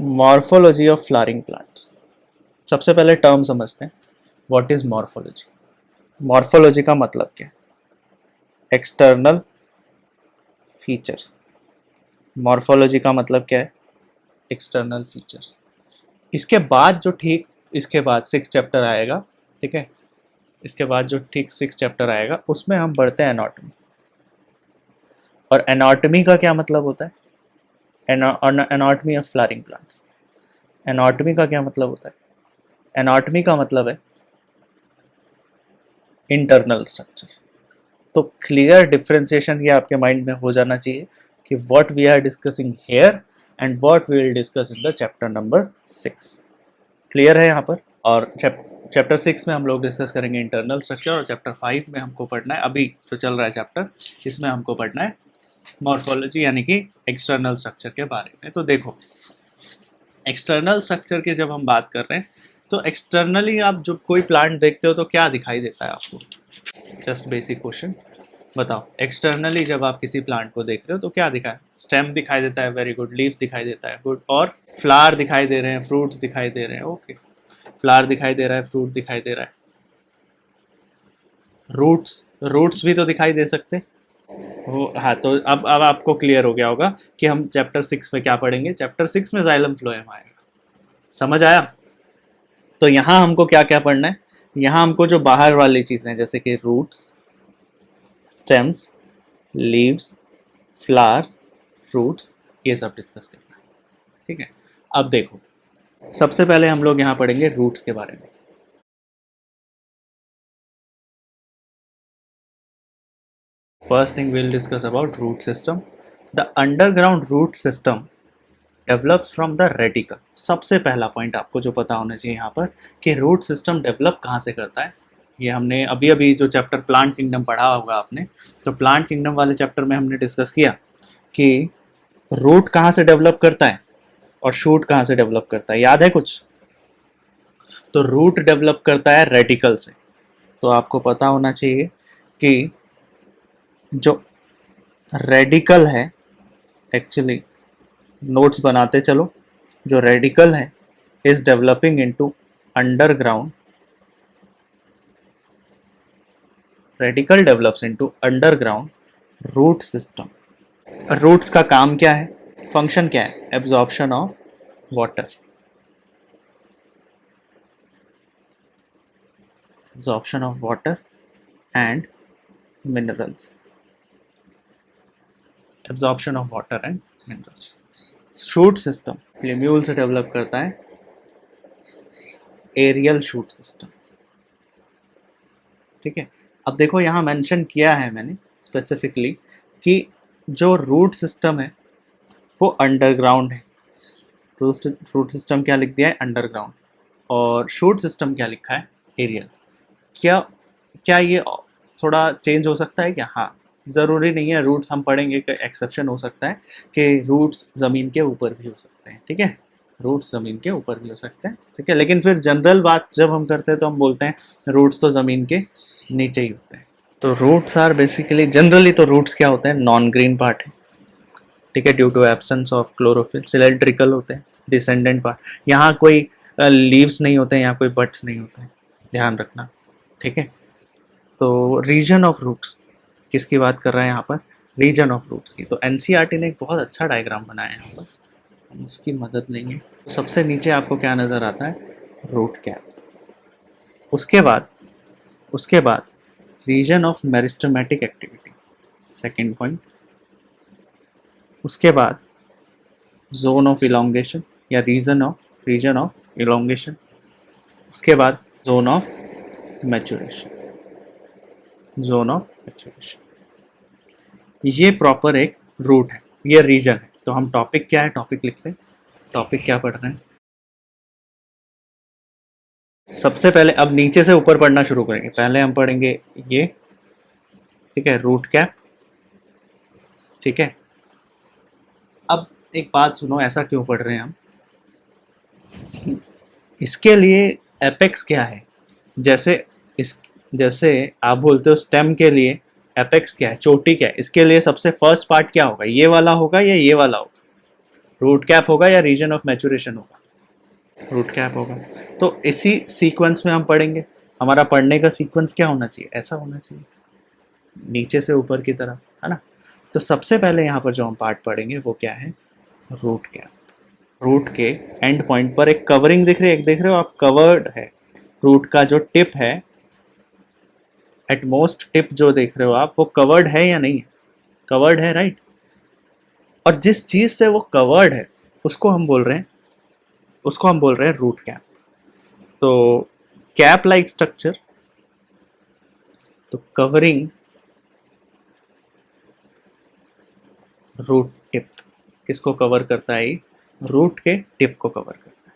Morphology of flowering plants. सबसे पहले term समझते हैं, व्हाट इज मॉर्फोलॉजी। मॉर्फोलॉजी का मतलब क्या है? External features. मॉर्फोलॉजी का मतलब क्या है? External features. इसके बाद जो ठीक इसके बाद 6 चैप्टर आएगा, ठीक है, इसके बाद जो ठीक 6 चैप्टर आएगा उसमें हम पढ़ते हैं एनाटॉमी। और एनाटॉमी का क्या मतलब होता है? Anatomy of flowering plants. Anatomy का क्या मतलब होता है? एनाटॉमी का मतलब है इंटरनल स्ट्रक्चर। तो क्लियर डिफरेंशिएशन ये आपके माइंड में हो जाना चाहिए कि what we are discussing here and what we will discuss in the chapter number 6। Clear है यहाँ पर? और चैप्टर 6 में हम लोग डिस्कस करेंगे इंटरनल स्ट्रक्चर, और चैप्टर 5 में हमको पढ़ना है, अभी जो चल रहा है चैप्टर, इसमें हमको पढ़ना है मॉर्फोलॉजी यानी कि एक्सटर्नल स्ट्रक्चर के बारे में। तो देखो, एक्सटर्नल स्ट्रक्चर की जब हम बात कर रहे हैं तो एक्सटर्नली आप जब कोई प्लांट देखते हो तो क्या दिखाई देता है आपको? जस्ट बेसिक क्वेश्चन, बताओ। एक्सटर्नली जब आप किसी प्लांट को देख रहे हो तो क्या दिखा है? स्टेम दिखाई देता है, वेरी गुड। लीफ दिखाई देता है, गुड। और फ्लावर दिखाई दे रहे हैं, फ्रूट्स दिखाई दे रहे हैं, ओके। फ्लावर दिखाई दे रहा है, फ्रूट दिखाई दे रहा है, रूट्स रूट्स भी तो दिखाई दे सकते। वो हाँ, तो अब आपको क्लियर हो गया होगा कि हम चैप्टर 6 में क्या पढ़ेंगे। चैप्टर 6 में जाइलम फ्लोएम आएगा, समझ आया? तो यहाँ हमको क्या क्या पढ़ना है? यहाँ हमको जो बाहर वाली चीज़ें जैसे कि roots, stems, leaves, flowers, fruits, ये सब डिस्कस करना है, ठीक है। अब देखो, सबसे पहले हम लोग यहाँ पढ़ेंगे रूट्स के बारे में। First thing we'll discuss about root system. The underground root system develops from the radicle. सबसे पहला पॉइंट आपको जो पता होना चाहिए यहाँ पर कि रूट सिस्टम डेवलप कहाँ से करता है। ये हमने अभी अभी जो चैप्टर प्लांट किंगडम पढ़ा होगा आपने, तो प्लांट किंगडम वाले चैप्टर में हमने डिस्कस किया कि रूट कहाँ से डेवलप करता है और शूट कहाँ से डेवलप करता है, याद है कुछ? तो रूट डेवलप करता है रेडिकल से। तो आपको पता होना चाहिए कि जो रेडिकल है, एक्चुअली नोट्स बनाते चलो, जो रेडिकल है is developing into underground, radical develops into underground root system. Roots का काम क्या है, फंक्शन क्या है? Absorption of water, absorption of water and minerals, absorption of water and minerals. Shoot system plumule से डेवलप करता है एरियल शूट सिस्टम, ठीक है। अब देखो यहाँ मेंशन किया है मैंने स्पेसिफिकली कि जो रूट सिस्टम है वो अंडरग्राउंड है। रूट सिस्टम क्या लिख दिया है? अंडरग्राउंड। और शूट सिस्टम क्या लिखा है? एरियल। क्या क्या ये थोड़ा चेंज हो सकता है क्या? हाँ, ज़रूरी नहीं है। रूट्स हम पढ़ेंगे कि एक्सेप्शन हो सकता है कि रूट्स ज़मीन के ऊपर भी हो सकते हैं, ठीक है। रूट्स ज़मीन के ऊपर भी हो सकते हैं, ठीक है। लेकिन फिर जनरल बात जब हम करते हैं तो हम बोलते हैं रूट्स तो ज़मीन के नीचे ही होते हैं। तो रूट्स आर बेसिकली, जनरली तो रूट्स क्या होते हैं? नॉन ग्रीन पार्ट है, ठीक है, due to absence of chlorophyll. Cylindrical होते हैं, डिसेंडेंट पार्ट। यहाँ कोई लीव्स नहीं होते हैं, यहाँ कोई बट्स नहीं होते हैं, ध्यान रखना, ठीक है। तो रीजन ऑफ रूट्स किसकी बात कर रहा है यहाँ पर? रीजन ऑफ रूट्स की। तो एनसीईआरटी ने एक बहुत अच्छा डायग्राम बनाया है यहाँ पर, हम उसकी मदद लेंगे। तो सबसे नीचे आपको क्या नज़र आता है? Root cap. उसके बाद region of meristematic activity, second point. उसके बाद जोन ऑफ इलोंगेशन या रीजन ऑफ इलोंगेशन। उसके बाद zone of maturation, zone of maturation. ये प्रॉपर एक रूट है, ये रीजन है। तो हम टॉपिक क्या है, टॉपिक लिखते हैं। टॉपिक क्या पढ़ रहे हैं? सबसे पहले अब नीचे से ऊपर पढ़ना शुरू करेंगे। पहले हम पढ़ेंगे ये, ठीक है, रूट कैप, ठीक है। अब एक बात सुनो, ऐसा क्यों पढ़ रहे हैं हम? इसके लिए एपेक्स क्या है? जैसे आप बोलते हो स्टेम के लिए एपेक्स क्या है, चोटी क्या है, इसके लिए सबसे फर्स्ट पार्ट क्या होगा? ये वाला होगा या ये वाला होगा? रूट कैप होगा या रीजन ऑफ मैचुरेशन होगा? रूट कैप होगा। तो इसी सीक्वेंस में हम पढ़ेंगे। हमारा पढ़ने का सीक्वेंस क्या होना चाहिए? ऐसा होना चाहिए, नीचे से ऊपर की तरफ, है ना। तो सबसे पहले यहाँ पर जो हम पार्ट पढ़ेंगे वो क्या है? Root cap. रूट के एंड पॉइंट पर एक कवरिंग दिख रही है, एक देख रहे हो आप, कवर्ड है। रूट का जो टिप है, एटमोस्ट टिप जो देख रहे हो आप, वो कवर्ड है या नहीं है? कवर्ड है, राइट। और जिस चीज से वो कवर्ड है उसको हम बोल रहे हैं, रूट कैप। तो कैप लाइक स्ट्रक्चर, तो कवरिंग रूट टिप किसको कवर करता है? रूट के टिप को कवर करता है।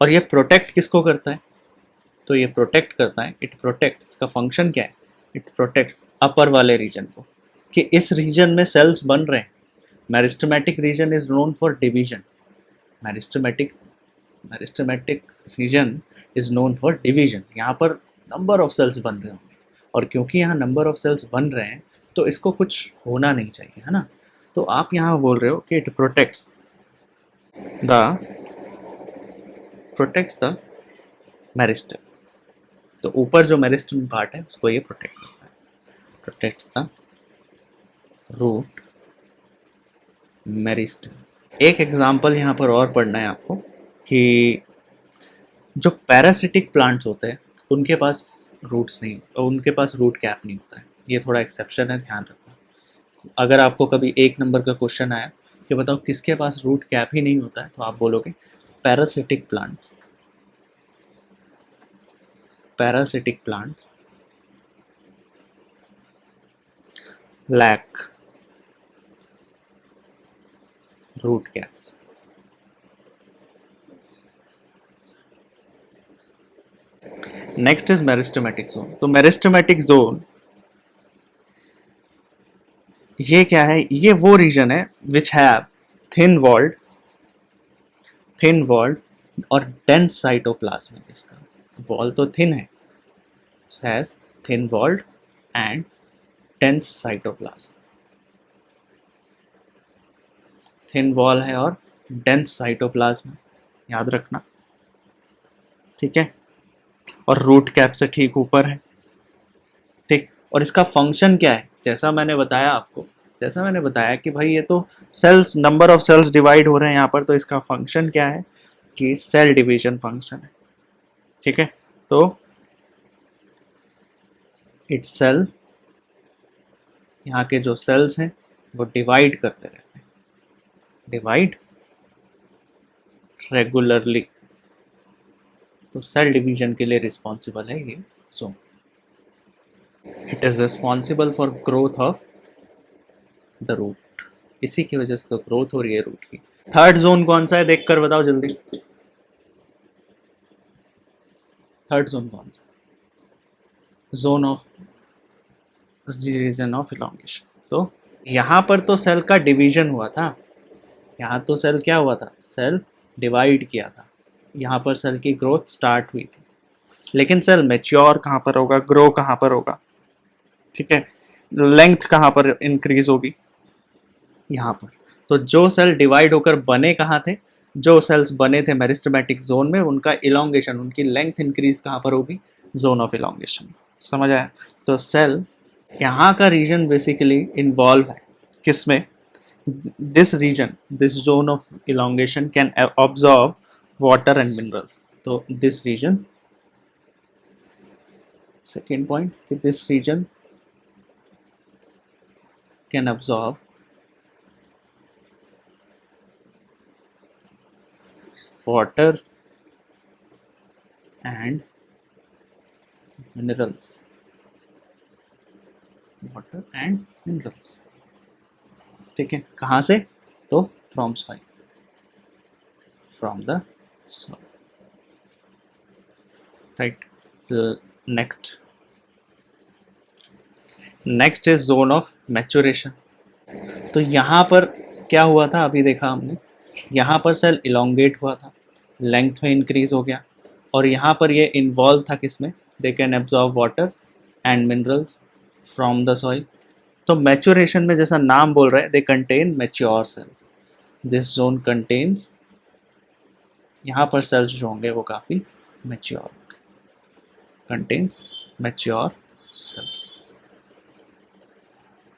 और ये प्रोटेक्ट किसको करता है? तो ये प्रोटेक्ट करता है, इट प्रोटेक्ट्स का फंक्शन क्या है? इट प्रोटेक्ट्स अपर वाले रीजन को, कि इस रीजन में सेल्स बन रहे हैं। Meristematic reason is known for division. Meristematic reason is known for division. यहाँ पर नंबर ऑफ सेल्स बन रहे होंगे, और क्योंकि यहाँ नंबर ऑफ सेल्स बन रहे हैं तो इसको कुछ होना नहीं चाहिए, है ना। तो आप यहाँ बोल रहे हो कि इट प्रोटेक्ट्स द मेरिस्टेम। तो ऊपर जो मेरिस्टेम पार्ट है उसको ये प्रोटेक्ट करता है, प्रोटेक्ट्स द रूट मेरिस्टेम। एक एग्जांपल यहाँ पर और पढ़ना है आपको, कि जो पैरासिटिक प्लांट्स होते हैं उनके पास रूट्स नहीं, उनके पास रूट कैप नहीं होता है। ये थोड़ा एक्सेप्शन है, ध्यान रखना। अगर आपको कभी 1 नंबर का क्वेश्चन आया कि बताओ किसके पास रूट कैप ही नहीं होता है, तो आप बोलोगे parasitic plants. Parasitic plants lack root caps. Next is meristematic zone. तो मेरिस्टेमेटिक जोन ये क्या है? ये वो रीजन है विच हैव थिन वॉल्ड और डेंस साइटोप्लाज्म। जिसका वॉल तो थिन है, has thin walled and dense cytoplasm. Thin wall है और डेंस साइटोप्लाज्म, याद रखना, ठीक है। और रूट कैप से ठीक ऊपर है, ठीक। और इसका फंक्शन क्या है? जैसा मैंने बताया कि भाई ये तो cells, number of cells divide हो रहे हैं यहाँ पर, तो इसका फंक्शन क्या है? कि सेल डिवीजन फंक्शन है, ठीक है। तो इट सेल, यहाँ के जो सेल्स हैं वो डिवाइड करते रहते हैं, डिवाइड रेगुलरली। तो सेल डिवीजन के लिए रिस्पॉन्सिबल है ये zone. It is responsible for growth of the root. इसी की वजह से तो ग्रोथ हो रही है रूट की। थर्ड जोन कौन सा है? देख कर बताओ जल्दी। थर्ड जोन कौन सा? Zone of region of elongation. तो यहाँ पर तो सेल का डिवीजन हुआ था, यहाँ तो सेल क्या हुआ था? सेल डिवाइड किया था। यहाँ पर सेल की ग्रोथ स्टार्ट हुई थी, लेकिन सेल मैच्योर कहाँ पर होगा, ग्रो कहाँ पर होगा, ठीक है। लेंथ कहाँ पर इंक्रीज होगी? यहाँ पर। तो जो सेल डिवाइड होकर बने कहाँ थे? जो सेल्स बने थे मेरिस्टेमेटिक जोन में, उनका इलोंगेशन, उनकी लेंथ इंक्रीज कहाँ पर होगी? Zone of elongation. समझ आया? तो सेल यहाँ का रीजन बेसिकली इन्वॉल्व है किसमें? This region, this zone of elongation can absorb water and minerals. तो दिस रीजन, सेकेंड पॉइंट, कि this region can absorb water and minerals, water and minerals, ठीक है। कहाँ से? तो from soil, from the soil, right. Next is zone of maturation. तो यहाँ पर क्या हुआ था? अभी देखा हमने, यहाँ पर सेल इलोंगेट हुआ था, लेंथ में इंक्रीज हो गया, और यहाँ पर ये इन्वॉल्व था किसमें? They can absorb water and minerals from the soil. तो मैच्योरेशन में जैसा नाम बोल रहा है, they contain mature cell. This zone contains, यहाँ पर सेल्स जो होंगे वो काफ़ी मैच्योर, कंटेन्स मैच्योर सेल्स,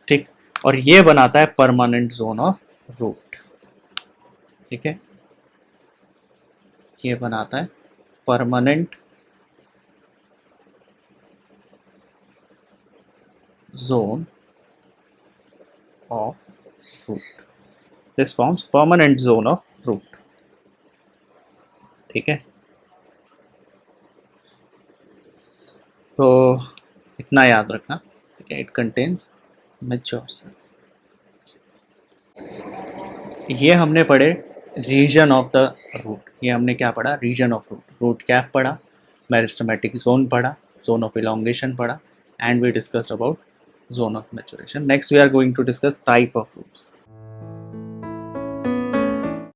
ठीक। और ये बनाता है परमानेंट जोन ऑफ रूट, ठीक है, ये बनाता है permanent zone of root, this forms permanent zone of root, ठीक है। तो इतना याद रखना, ठीक है, इट कंटेन्स मैच्योर सेल। ये हमने पढ़े रीजन ऑफ द रूट, ये हमने क्या पढ़ा, region of root, root cap पढ़ा, मेरिस्टेमेटिक जोन पढ़ा, जोन ऑफ इलोंगेशन पढ़ा, and we discussed about zone of maturation. Next we are going to discuss type of roots.